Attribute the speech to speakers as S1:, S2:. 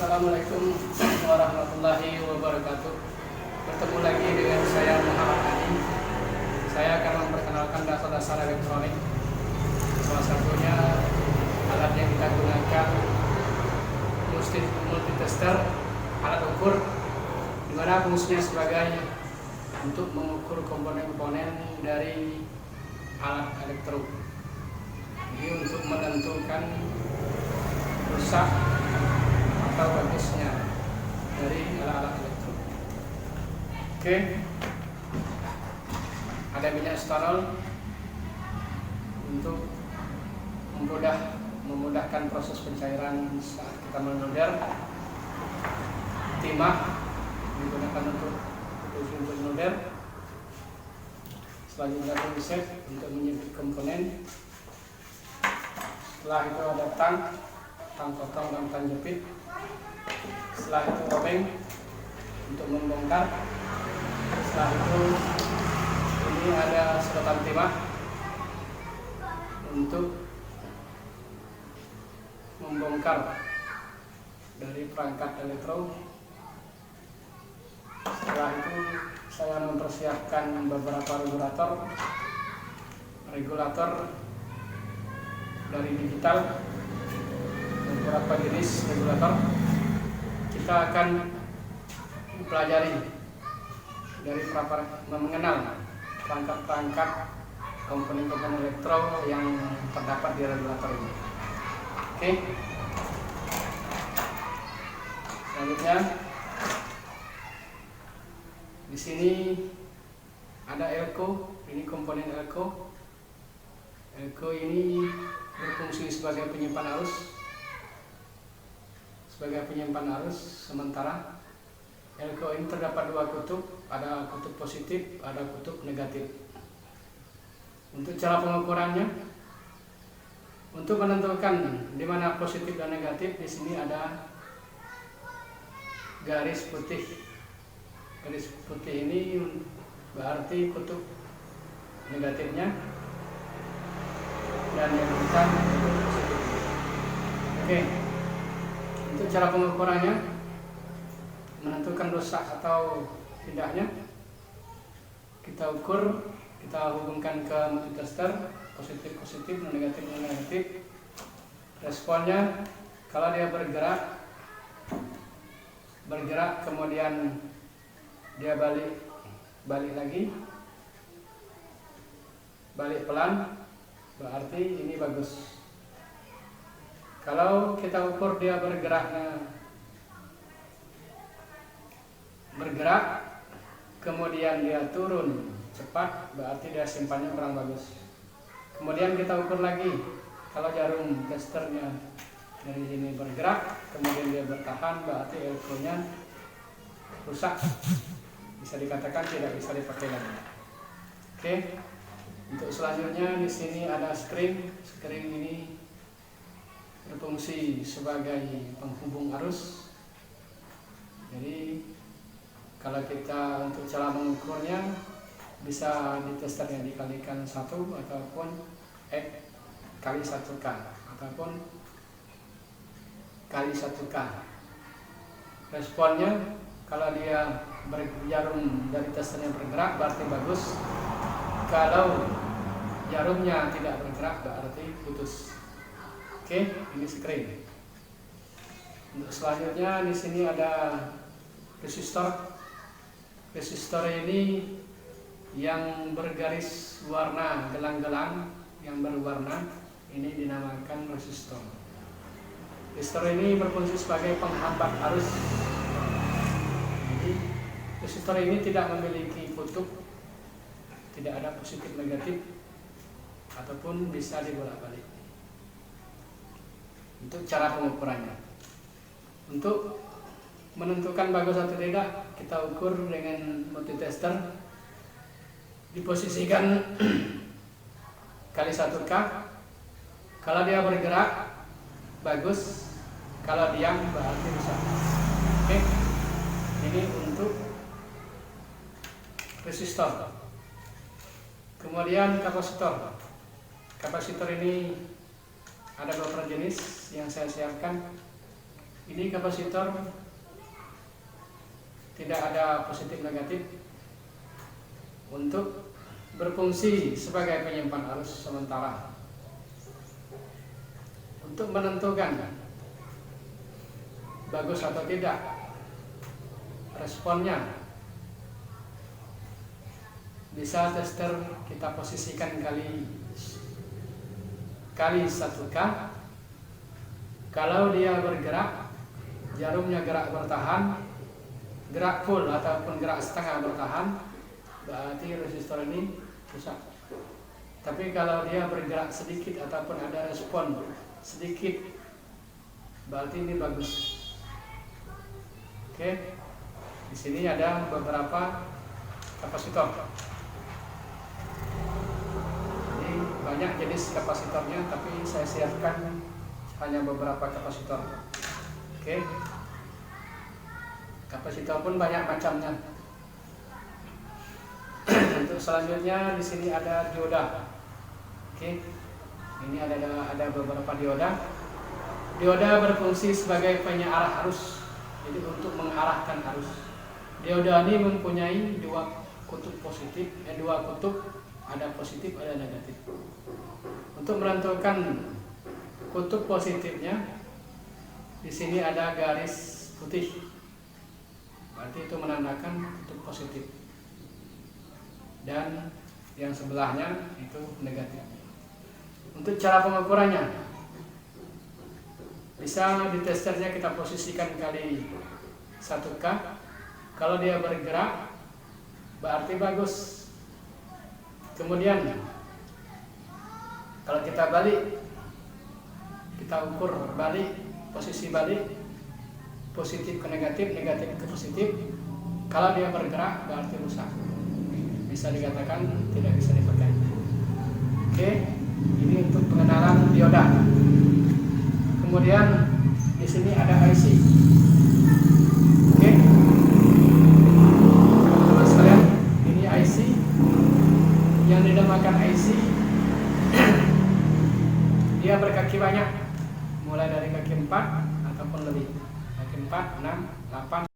S1: Assalamualaikum warahmatullahi wabarakatuh. Bertemu lagi dengan saya Muhammad Adi. Saya akan memperkenalkan dasar-dasar elektronik. Salah satunya alat yang kita gunakan multitester, alat ukur, di mana fungsinya sebagai untuk mengukur komponen-komponen dari alat elektro. Jadi untuk menentukan rusak atau bagusnya dari alat-alat elektro. Oke, ada minyak stanol untuk memudahkan proses pencairan saat kita menolder. Timah digunakan untuk menolder. Selanjutnya pinset untuk menyebut komponen. Setelah itu ada tang potong dan tang jepit. Setelah itu obeng untuk membongkar. Setelah itu ini ada sedotan timah untuk membongkar dari perangkat elektro. Setelah itu saya mempersiapkan beberapa regulator dari digital, beberapa jenis regulator. Kita akan mempelajari dari mengenal perangkat-perangkat komponen-komponen elektro yang terdapat di regulator ini. Oke. Selanjutnya di sini ada elko. Ini komponen elko. Elko ini berfungsi sebagai penyimpan arus. Sementara elko ini terdapat dua kutub, ada kutub positif, ada kutub negatif. Untuk cara pengukurannya, untuk menentukan di mana positif dan negatif, di sini ada garis putih. Garis putih ini berarti kutub negatifnya, dan yang hitam kutub positif. Oke. Untuk cara pengukurannya, menentukan rusak atau tidaknya, kita ukur, kita hubungkan ke multitester, positif, negatif. Responnya, kalau dia bergerak kemudian dia balik lagi, balik pelan, berarti ini bagus. Kalau kita ukur dia bergerak kemudian dia turun cepat, berarti dia simpannya kurang bagus. Kemudian kita ukur lagi, kalau jarum testernya dari sini bergerak kemudian dia bertahan, berarti elektronya rusak, bisa dikatakan tidak bisa dipakai lagi. Oke. Untuk selanjutnya di sini ada screen ini berfungsi sebagai penghubung arus. Jadi kalau kita untuk cara mengukurnya, bisa di testernya dikalikan 1 ataupun kali 1K ataupun kali 1K. Responnya, kalau dia jarum dari testernya bergerak berarti bagus. Kalau jarumnya tidak bergerak berarti putus. Oke, ini screen. Untuk selanjutnya di sini ada resistor. Resistor ini yang bergaris warna, gelang-gelang yang berwarna, ini dinamakan resistor. Resistor ini berfungsi sebagai penghambat arus. Jadi resistor ini tidak memiliki kutub, tidak ada positif negatif, ataupun bisa dibolak-balik. Untuk cara pengukurannya, untuk menentukan bagus atau tidak, kita ukur dengan multitester. Diposisikan kali 1K. Kalau dia bergerak bagus, kalau diam berarti rusak. Oke. Ini untuk resistor. Kemudian kapasitor. Kapasitor ini ada beberapa jenis yang saya siapkan. Ini kapasitor tidak ada positif negatif untuk berfungsi sebagai penyimpan arus sementara. Untuk menentukan bagus atau tidak responnya, bisa tester kita posisikan kali 1K. Kalau dia bergerak, jarumnya gerak bertahan, gerak full ataupun gerak setengah bertahan, berarti resistor ini rusak. Tapi kalau dia bergerak sedikit ataupun ada respon sedikit, berarti ini bagus. Oke, di sini ada beberapa kapasitor. Ini banyak jenis kapasitornya, tapi saya siapkan hanya beberapa kapasitor. Oke, kapasitor pun banyak macamnya. Untuk selanjutnya di sini ada dioda. Oke, ini ada beberapa dioda. Dioda berfungsi sebagai penyearah arus, jadi untuk mengarahkan arus. Dioda ini mempunyai dua kutub positif, dua kutub, ada positif ada negatif. Untuk menentukan kutub positifnya, di sini ada garis putih, berarti itu menandakan kutub positif. Dan yang sebelahnya itu negatif. Untuk cara pengukurannya, bisa di testernya kita posisikan kali 1K. Kalau dia bergerak, berarti bagus. Kemudian kalau kita balik, kita ukur balik, posisi balik, positif ke negatif, negatif ke positif. Kalau dia bergerak, berarti rusak. Bisa dikatakan tidak bisa dipakai. Oke, ini untuk pengenalan dioda. Kemudian di sini ada IC. Oke, teman-teman sekalian, ini IC yang dinamakan IC. Dia berkaki banyak, mulai dari kaki 4 ataupun lebih, kaki 4, 6, 8.